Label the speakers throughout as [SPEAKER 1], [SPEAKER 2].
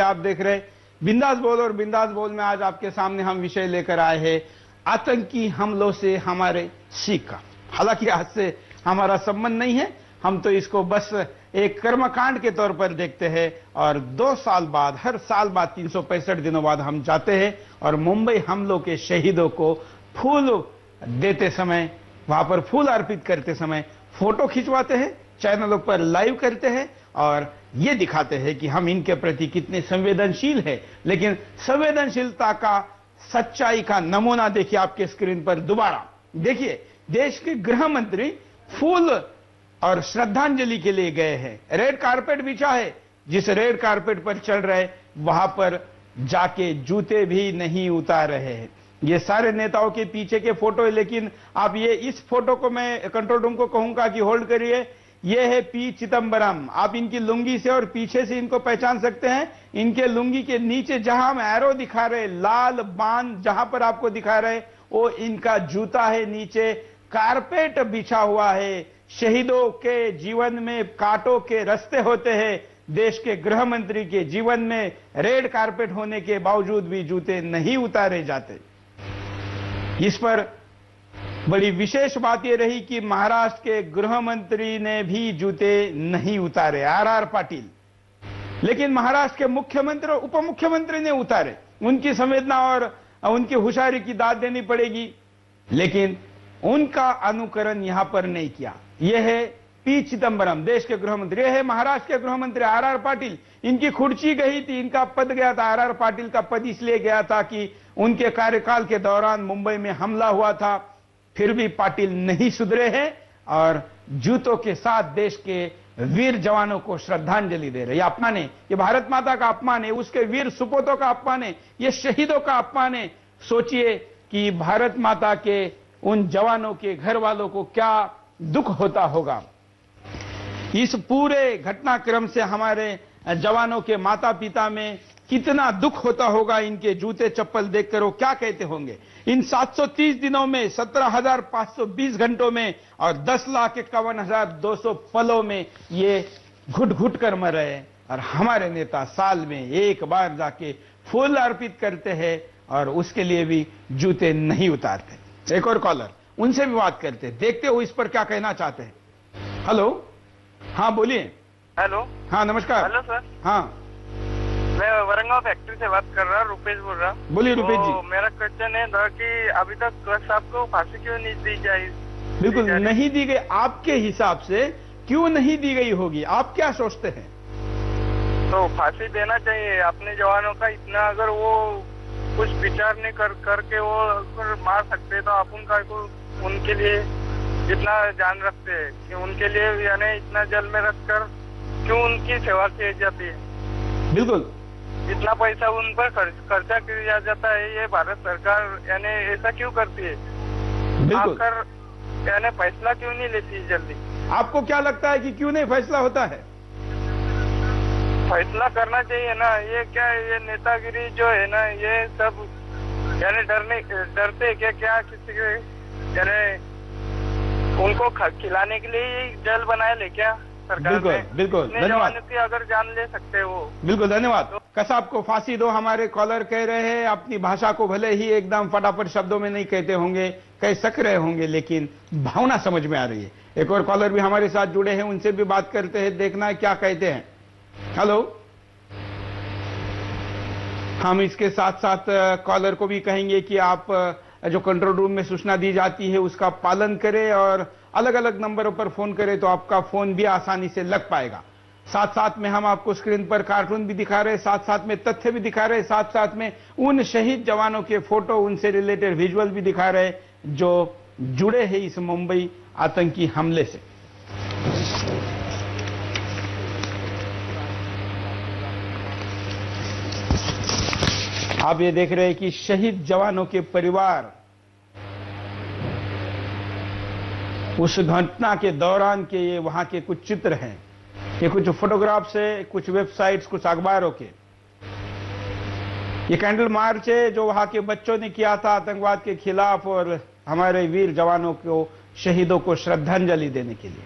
[SPEAKER 1] आप देख रहे बिंदास बोल, और बिंदास बोल में आज आपके सामने हम विषय लेकर आए हैं आतंकी हमलों से हमारे सीख का। हालांकि आज से हमारा संबंध नहीं है, हम तो इसको बस एक कर्मकांड के तौर पर देखते हैं। और 2 साल बाद, हर साल बाद 365 दिनों बाद हम जाते हैं और मुंबई हमलों के शहीदों को फूल देते समय, वहां पर फूल अर्पित करते समय फोटो खिंचवाते हैं, चैनलों पर लाइव करते हैं और ये दिखाते हैं कि हम इनके प्रति कितने संवेदनशील हैं। लेकिन संवेदनशीलता का, सच्चाई का नमूना देखिए आपके स्क्रीन पर दोबारा। देखिए, देश के गृह मंत्री फूल और श्रद्धांजलि के लिए गए हैं। रेड कारपेट बिछा है, जिस रेड कारपेट पर चल रहे वहां पर जाके जूते भी नहीं उतार रहे हैं। ये सारे नेताओं के पीछे के फोटो है, लेकिन आप ये इस फोटो को मैं कंट्रोल रूम को कहूंगा कि होल्ड करिए। ये है पी चिदम्बरम। आप इनकी लुंगी से और पीछे से इनको पहचान सकते हैं। इनके लुंगी के नीचे जहां हम एरो दिखा रहे, लाल बांध जहां पर आपको दिखा रहे, वो इनका जूता है। नीचे कारपेट बिछा हुआ है। शहीदों के जीवन में कांटों के रास्ते होते हैं, देश के गृह मंत्री के जीवन में रेड कारपेट होने के बावजूद भी जूते नहीं उतारे जाते। इस पर बड़ी विशेष बात यह रही कि महाराष्ट्र के गृह मंत्री ने भी जूते नहीं उतारे, आर पाटिल। लेकिन महाराष्ट्र के मुख्यमंत्री और उप मुख्यमंत्री ने उतारे। उनकी संवेदना और उनकी होशियारी की दाद देनी पड़ेगी, लेकिन उनका अनुकरण यहां पर नहीं किया। यह है पी चिदम्बरम, देश के गृह मंत्री। यह है महाराष्ट्र के गृह मंत्री आर पाटिल। इनकी खुर्ची गई थी, इनका पद गया था। आर पाटिल का पद इसलिए गया था कि उनके कार्यकाल के दौरान मुंबई में हमला हुआ था। फिर भी पाटिल नहीं सुधरे हैं और जूतों के साथ देश के वीर जवानों को श्रद्धांजलि दे रहे। ये अपमान है, ये भारत माता का अपमान है, उसके वीर सुपूतों का अपमान है, ये शहीदों का अपमान है। सोचिए कि भारत माता के उन जवानों के घर वालों को क्या दुख होता होगा। इस पूरे घटनाक्रम से हमारे जवानों के माता पिता में कितना दुख होता होगा। इनके जूते चप्पल देखकर वो क्या कहते होंगे। इन 730 दिनों में, 17,520 घंटों में और 10,51,200 पलों में ये घुट घुट कर मर रहे हैं, और हमारे नेता साल में एक बार जाके फूल अर्पित करते हैं और उसके लिए भी जूते नहीं उतारते। एक और कॉलर, उनसे भी बात करते हैं, देखते हो इस पर क्या कहना चाहते हैं। हेलो, हाँ बोलिए।
[SPEAKER 2] हेलो,
[SPEAKER 1] हाँ नमस्कार।
[SPEAKER 2] Hello sir.
[SPEAKER 1] हाँ,
[SPEAKER 2] मैं वरंगाव फैक्ट्री से बात कर रहा हूँ, रुपेश बोल रहा हूँ।
[SPEAKER 1] बोलिए रुपेश जी।
[SPEAKER 2] मेरा क्वेश्चन है था कि अभी तक क्लर्क साहब को फांसी क्यों नहीं दी जाए?
[SPEAKER 1] बिल्कुल नहीं दी गई। आपके हिसाब से क्यों नहीं दी गई होगी, आप क्या सोचते हैं?
[SPEAKER 2] तो फांसी देना चाहिए अपने जवानों का। इतना अगर वो कुछ विचार नहीं करके वो अगर मार सकते तो अपन का को उनके लिए इतना जान रखते हैं कि उनके लिए यानी इतना जल में रखकर क्यों उनकी सेवा की जाती है।
[SPEAKER 1] बिल्कुल,
[SPEAKER 2] इतना पैसा उन पर खर्चा किया जाता है। ये भारत सरकार यानी ऐसा क्यों करती है?
[SPEAKER 1] बिल्कुल।
[SPEAKER 2] आकर यानी फैसला क्यों नहीं लेती जल्दी?
[SPEAKER 1] आपको क्या लगता है कि क्यों नहीं फैसला होता है?
[SPEAKER 2] फैसला करना चाहिए ना। ये क्या है, ये नेतागिरी जो है ना, ये सब यानी डरते क्या किसी के यानी उनको खिलाने के लिए ये जेल बनाए ले क्या सरकार?
[SPEAKER 1] बिल्कुल बिल्कुल, धन्यवाद।
[SPEAKER 2] की अगर जान ले सकते हो।
[SPEAKER 1] बिल्कुल धन्यवाद। कसाब को फांसी दो, हमारे कॉलर कह रहे हैं। अपनी भाषा को भले ही एकदम फटाफट शब्दों में नहीं कहते होंगे, कह सक रहे होंगे, लेकिन भावना समझ में आ रही है। एक और कॉलर भी हमारे साथ जुड़े हैं, उनसे भी बात करते हैं, देखना है क्या कहते हैं। हेलो, हम इसके साथ साथ कॉलर को भी कहेंगे कि आप जो कंट्रोल रूम में सूचना दी जाती है उसका पालन करें और अलग अलग नंबरों पर फोन करें तो आपका फोन भी आसानी से लग पाएगा। साथ साथ में हम आपको स्क्रीन पर कार्टून भी दिखा रहे हैं, साथ साथ में तथ्य भी दिखा रहे हैं, साथ साथ में उन शहीद जवानों के फोटो, उनसे रिलेटेड विजुअल भी दिखा रहे हैं जो जुड़े हैं इस मुंबई आतंकी हमले से। आप ये देख रहे हैं कि शहीद जवानों के परिवार उस घटना के दौरान के ये वहां के कुछ चित्र हैं, ये कुछ फोटोग्राफ्स है, कुछ वेबसाइट्स, कुछ अखबारों के। ये कैंडल मार्च है जो वहां के बच्चों ने किया था आतंकवाद के खिलाफ और हमारे वीर जवानों को, शहीदों को श्रद्धांजलि देने के लिए।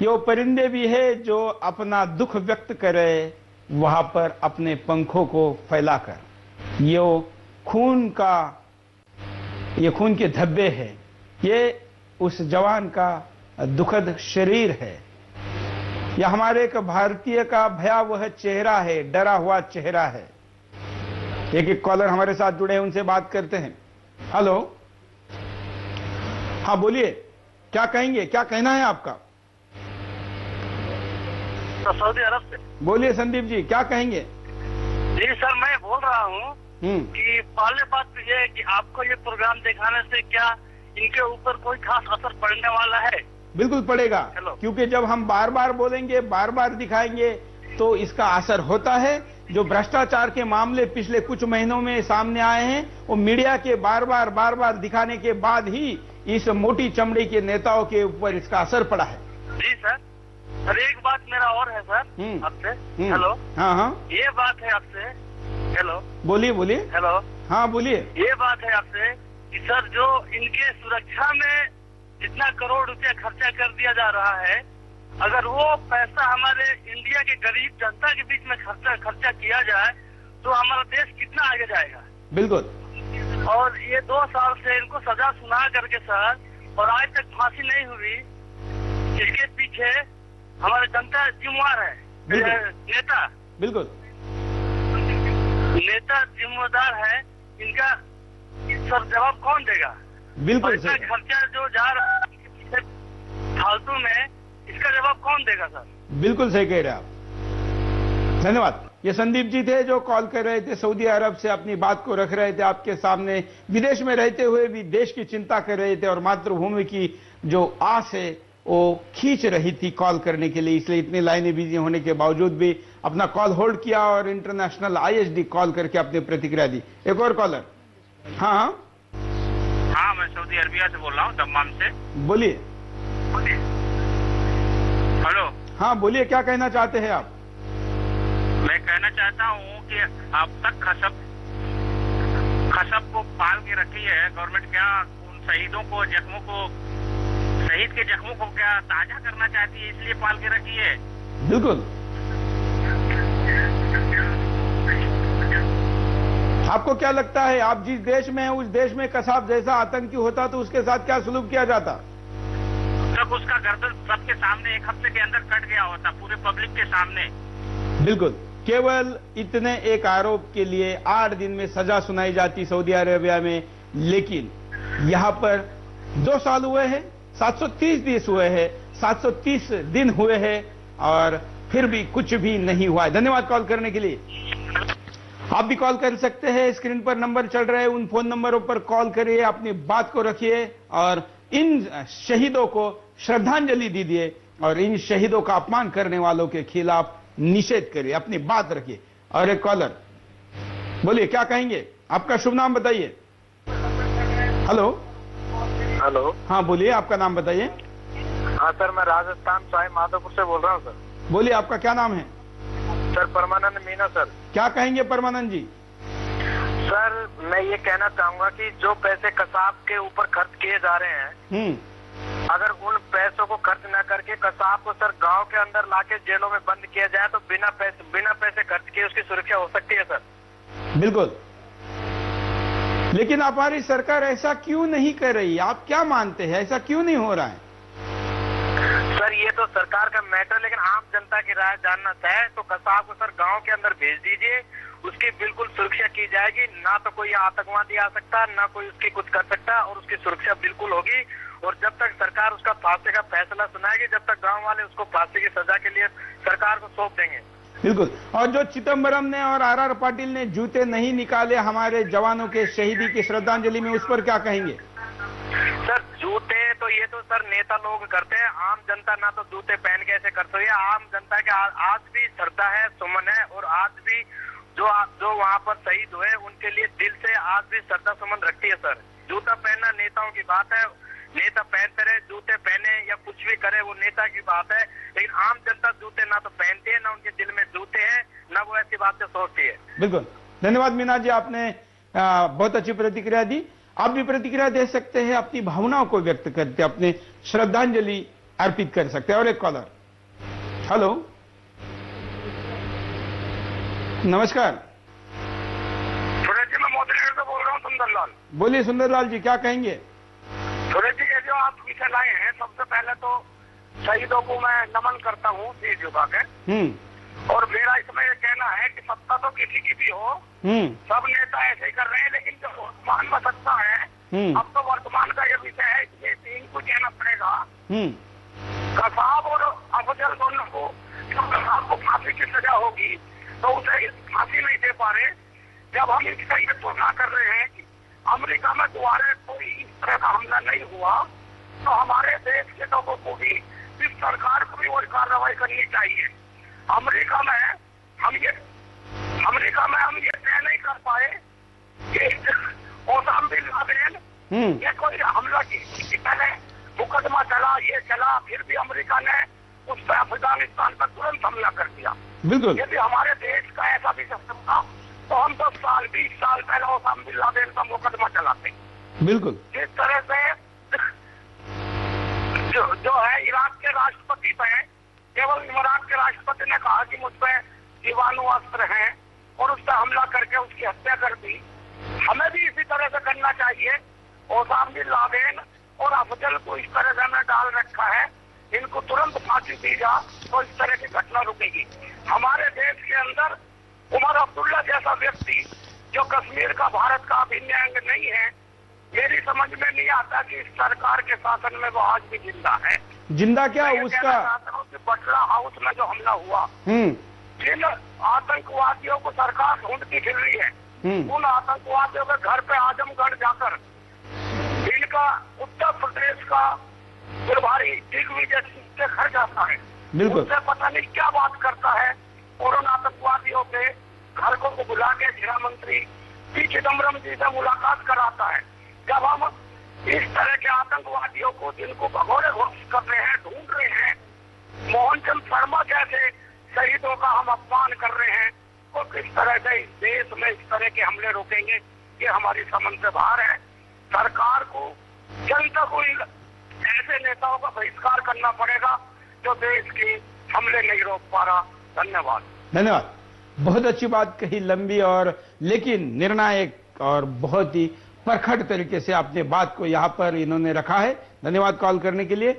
[SPEAKER 1] ये वो परिंदे भी है जो अपना दुख व्यक्त करे, वहां पर अपने पंखों को फैलाकर ये खून के धब्बे हैं, ये उस जवान का दुखद शरीर है, यह हमारे एक भारतीय का भयावह चेहरा है, डरा हुआ चेहरा है। एक कॉलर हमारे साथ जुड़े हैं, उनसे बात करते हैं। हेलो, हाँ बोलिए, क्या कहेंगे, क्या कहना है आपका?
[SPEAKER 2] तो सऊदी अरब से
[SPEAKER 1] बोलिए संदीप जी, क्या कहेंगे?
[SPEAKER 2] जी सर, मैं बोल रहा हूँ कि पहले बात तो ये है कि आपको ये प्रोग्राम दिखाने से क्या इनके ऊपर कोई खास असर पड़ने वाला है?
[SPEAKER 1] बिल्कुल पड़ेगा, क्योंकि जब हम बार बार बोलेंगे, बार बार दिखाएंगे तो इसका असर होता है। जो भ्रष्टाचार के मामले पिछले कुछ महीनों में सामने आए हैं, वो मीडिया के बार बार दिखाने के बाद ही इस मोटी चमड़ी के नेताओं के ऊपर इसका असर पड़ा है।
[SPEAKER 2] जी सर, सर एक बात मेरा और है सर आपसे। हेलो,
[SPEAKER 1] हाँ हाँ,
[SPEAKER 2] ये बात है आपसे। हेलो,
[SPEAKER 1] बोलिए बोलिए।
[SPEAKER 2] हेलो,
[SPEAKER 1] हाँ बोलिए।
[SPEAKER 2] ये बात है आपसे कि सर जो इनके सुरक्षा में जितना करोड़ रुपया खर्चा कर दिया जा रहा है, अगर वो पैसा हमारे इंडिया के गरीब जनता के बीच में खर्चा किया जाए तो हमारा देश कितना आगे जाएगा।
[SPEAKER 1] बिल्कुल।
[SPEAKER 2] और ये 2 साल से इनको सजा सुना करके सर, और आज तक फांसी नहीं हुई, इसके पीछे हमारे जनता जिम्मेवार है, नेता।
[SPEAKER 1] बिल्कुल,
[SPEAKER 2] नेता जिम्मेदार है इनका। सर जवाब कौन देगा?
[SPEAKER 1] बिल्कुल
[SPEAKER 2] इतना खर्चा जो जा रहा है फालतू में, इसका जवाब कौन देगा सर?
[SPEAKER 1] बिल्कुल सही कह रहे हैं आप। धन्यवाद। ये संदीप जी थे जो कॉल कर रहे थे, सऊदी अरब से अपनी बात को रख रहे थे आपके सामने। विदेश में रहते हुए भी देश की चिंता कर रहे थे और मातृभूमि की जो आस है वो खींच रही थी कॉल करने के लिए, इसलिए इतनी लाइनें बिजी होने के बावजूद भी अपना कॉल होल्ड किया और इंटरनेशनल ISD कॉल करके अपनी प्रतिक्रिया दी। एक और कॉलर। हाँ
[SPEAKER 2] हाँ, मैं सऊदी अरबिया से बोल रहा हूँ, दम्माम से।
[SPEAKER 1] बोलिए।
[SPEAKER 2] हेलो,
[SPEAKER 1] हाँ बोलिए, क्या कहना चाहते हैं आप?
[SPEAKER 2] मैं कहना चाहता हूँ कि अब तक खसब को पाल के रखी है गवर्नमेंट, क्या उन शहीदों को, जख्मों को, शहीद के जख्मों को क्या ताजा करना चाहती है, इसलिए पाल के रखी है?
[SPEAKER 1] बिल्कुल। आपको क्या लगता है, आप जिस देश में हैं उस देश में कसाब जैसा आतंकी होता तो उसके साथ क्या सुलूक किया जाता?
[SPEAKER 2] तब उसका गर्दन सबके सामने 1 हफ्ते के अंदर कट गया होता, पूरे पब्लिक के सामने।
[SPEAKER 1] बिल्कुल। केवल इतने एक आरोप के लिए 8 दिन में सजा सुनाई जाती सऊदी अरेबिया में, लेकिन यहां पर 2 साल हुए हैं, 730 दिन हुए हैं, 730 दिन हुए हैं और फिर भी कुछ भी नहीं हुआ है। धन्यवाद कॉल करने के लिए। आप भी कॉल कर सकते हैं, स्क्रीन पर नंबर चल रहे हैं, उन फोन नंबरों पर कॉल करिए, अपनी बात को रखिए और इन शहीदों को श्रद्धांजलि दीजिए और इन शहीदों का अपमान करने वालों के खिलाफ निषेध करिए, अपनी बात रखिए। और एक कॉलर, बोलिए, क्या कहेंगे, आपका शुभ नाम बताइए। हेलो।
[SPEAKER 2] हेलो,
[SPEAKER 1] हाँ बोलिए, आपका नाम बताइए।
[SPEAKER 2] हाँ सर, मैं राजस्थान सवाई माधोपुर से बोल रहा हूँ सर।
[SPEAKER 1] बोलिए, आपका क्या नाम है?
[SPEAKER 2] सर परमानंद मीना सर।
[SPEAKER 1] क्या कहेंगे परमानंद जी?
[SPEAKER 2] सर मैं ये कहना चाहूंगा कि जो पैसे कसाब के ऊपर खर्च किए जा रहे हैं, अगर उन पैसों को खर्च न करके कसाब को सर गांव के अंदर लाके जेलों में बंद किया जाए तो बिना पैसे खर्च किए उसकी सुरक्षा हो सकती है सर।
[SPEAKER 1] बिल्कुल। लेकिन हमारी सरकार ऐसा क्यों नहीं कर रही? आप क्या मानते हैं, ऐसा क्यों नहीं हो रहा है?
[SPEAKER 2] सर ये तो सरकार का मैटर, लेकिन आम जनता की राय जानना चाहे तो कसाब को सर गांव के अंदर भेज दीजिए, उसकी बिल्कुल सुरक्षा की जाएगी, ना तो कोई आतंकवादी आ सकता, ना कोई उसकी कुछ कर सकता, और उसकी सुरक्षा बिल्कुल होगी। और जब तक सरकार उसका फांसी का फैसला सुनाएगी, जब तक गांव वाले उसको फांसी की सजा के लिए सरकार को सौंप देंगे।
[SPEAKER 1] बिल्कुल। और जो चिदम्बरम ने और RR पाटिल ने जूते नहीं निकाले हमारे जवानों के शहीदी की श्रद्धांजलि में, उस पर क्या कहेंगे?
[SPEAKER 2] सर जूते तो ये तो सर नेता लोग करते हैं, आम जनता ना तो जूते पहन के ऐसे करते है। आम जनता के आज भी श्रद्धा है, सुमन है, और आज भी जो वहाँ पर शहीद हुए उनके लिए दिल से आज भी श्रद्धा सुमन रखती है सर। जूता पहनना नेताओं की बात है, नेता पहनते रहे, जूते पहने या कुछ भी करे वो नेता की बात है, लेकिन आम जनता जूते ना तो पहनती है, ना उनके दिल में जूते हैं, ना वो ऐसी बात से सोचती है।
[SPEAKER 1] बिल्कुल। धन्यवाद मीना जी, आपने बहुत अच्छी प्रतिक्रिया दी। आप भी प्रतिक्रिया दे सकते हैं, अपनी भावनाओं को व्यक्त करते, अपने श्रद्धांजलि अर्पित कर सकते हैं। और एक कॉलर। हेलो। नमस्कार।
[SPEAKER 2] सुरेश जी, मैं मोदी से बोल रहा हूँ, सुंदरलाल।
[SPEAKER 1] बोलिए सुंदरलाल जी, क्या कहेंगे?
[SPEAKER 2] सुरेश जी, ये जो आप विषय लाए हैं, सबसे पहले तो शहीदों को मैं नमन करता हूँ, शीश झुका के। और मेरा इसमें ये कहना है कि सत्ता तो किसी की भी हो, सब नेता ऐसे ही कर रहे हैं, लेकिन जो वर्तमान में सत्ता है, अब तो वर्तमान का ये विषय है, इसमें इनको कहना पड़ेगा। कसाब और अफजल दोनों को, जब कसाब को फांसी की सजा होगी तो उसे फांसी नहीं दे पा रहे। जब हम इसका ये तुलना कर रहे हैं कि अमेरिका में दोबारा कोई इस तरह का हमला नहीं हुआ, तो हमारे देश के लोगों को भी, इस सरकार को भी वही कार्रवाई करनी चाहिए। अमेरिका में हम ये तय नहीं कर पाए कि ओसामा बिन लादेन ये कोई हमला की पहले मुकदमा चला, ये चला, फिर भी अमेरिका ने उस पर अफगानिस्तान पर तुरंत हमला कर दिया।
[SPEAKER 1] बिल्कुल।
[SPEAKER 2] यदि हमारे देश का ऐसा भी सिस्टम था तो हम 10 साल 20 साल पहले ओसामा बिन लादेन का मुकदमा चलाते।
[SPEAKER 1] बिल्कुल।
[SPEAKER 2] जिस तरह से जो है इराक के राष्ट्रपति पे, केवल इमरान के राष्ट्रपति ने कहा कि मुझ पर जीवाणु अस्त्र हैं और उस पर हमला करके उसकी हत्या कर दी। हमें भी इसी तरह से करना चाहिए। ओसामा बिन लादेन और अफजल को इस तरह से हमने डाल रखा है, इनको तुरंत फांसी दी जा तो इस तरह की घटना रुकेगी। हमारे देश के अंदर उमर अब्दुल्ला जैसा व्यक्ति जो कश्मीर का भारत का अभिन्न अंग नहीं है, मेरी समझ में नहीं आता कि इस सरकार के शासन में वो आज भी जिंदा है।
[SPEAKER 1] जिंदा क्या उसका?
[SPEAKER 2] बटला हाउस में जो हमला हुआ, जिन आतंकवादियों को सरकार ढूंढती फिर रही है, उन आतंकवादियों के घर पे आजमगढ़ जाकर इनका उत्तर प्रदेश का प्रभारी दिग्विजय सिंह के घर जाता है।
[SPEAKER 1] बिल्कुल।
[SPEAKER 2] उससे पता नहीं क्या बात करता है और उन आतंकवादियों के घर को बुला के गृह मंत्री पी चिदम्बरम जी से मुलाकात कराता है। जब हम इस तरह के आतंकवादियों को, जिनको भगोड़े घोषित कर रहे हैं, ढूंढ रहे हैं, मोहनचंद शर्मा जैसे शहीदों का हम अपमान कर रहे हैं, तो किस तरह से इस देश में इस तरह के हमले रोकेंगे? ये हमारी समझ से बाहर है। सरकार को, जनता को ऐसे नेताओं का बहिष्कार करना पड़ेगा जो देश के हमले नहीं रोक पा रहा। धन्यवाद।
[SPEAKER 1] धन्यवाद। बहुत अच्छी बात कही, लंबी और लेकिन निर्णायक और बहुत ही परखट तरीके से आपने बात को यहाँ पर इन्होंने रखा है। धन्यवाद कॉल करने के लिए।